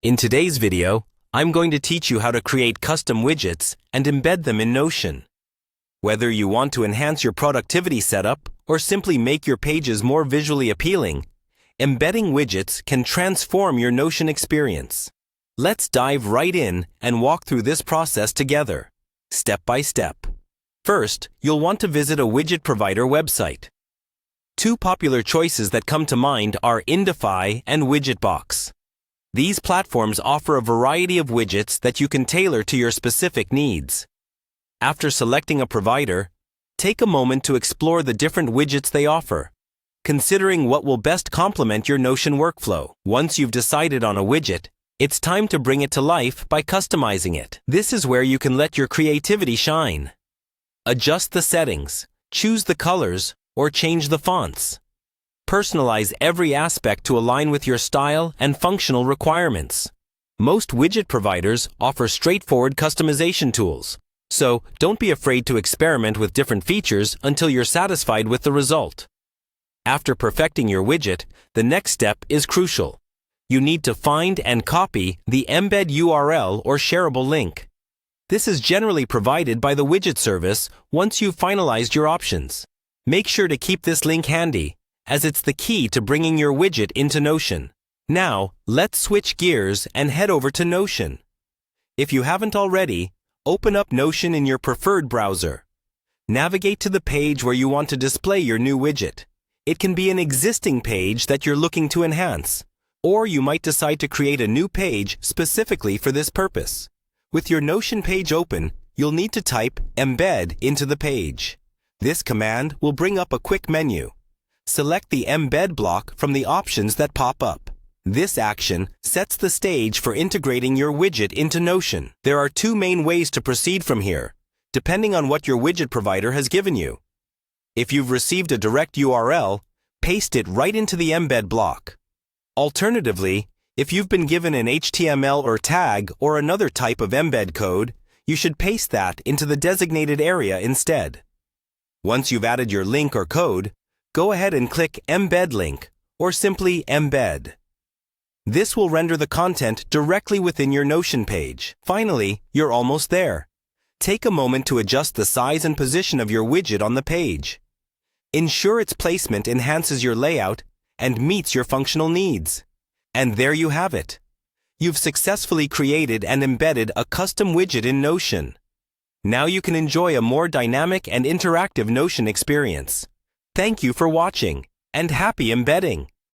In today's video, I'm going to teach you how to create custom widgets and embed them in Notion. Whether you want to enhance your productivity setup or simply make your pages more visually appealing, embedding widgets can transform your Notion experience. Let's dive right in and walk through this process together, step by step. First, you'll want to visit a widget provider website. Two popular choices that come to mind are Indify and Widgetbox. These platforms offer a variety of widgets that you can tailor to your specific needs. After selecting a provider, take a moment to explore the different widgets they offer, considering what will best complement your Notion workflow. Once you've decided on a widget, it's time to bring it to life by customizing it. This is where you can let your creativity shine. Adjust the settings, choose the colors, or change the fonts. Personalize every aspect to align with your style and functional requirements. Most widget providers offer straightforward customization tools, so don't be afraid to experiment with different features until you're satisfied with the result. After perfecting your widget, the next step is crucial. You need to find and copy the embed URL or shareable link. This is generally provided by the widget service once you've finalized your options. Make sure to keep this link handy, as it's the key to bringing your widget into Notion. Now, let's switch gears and head over to Notion. If you haven't already, open up Notion in your preferred browser. Navigate to the page where you want to display your new widget. It can be an existing page that you're looking to enhance, or you might decide to create a new page specifically for this purpose. With your Notion page open, you'll need to type Embed into the page. This command will bring up a quick menu. Select the Embed block from the options that pop up. This action sets the stage for integrating your widget into Notion. There are two main ways to proceed from here, depending on what your widget provider has given you. If you've received a direct URL, paste it right into the Embed block. Alternatively, if you've been given an HTML or tag or another type of embed code, you should paste that into the designated area instead. Once you've added your link or code, go ahead and click Embed Link, or simply Embed. This will render the content directly within your Notion page. Finally, you're almost there. Take a moment to adjust the size and position of your widget on the page. Ensure its placement enhances your layout and meets your functional needs. And there you have it. You've successfully created and embedded a custom widget in Notion. Now you can enjoy a more dynamic and interactive Notion experience. Thank you for watching, and happy embedding!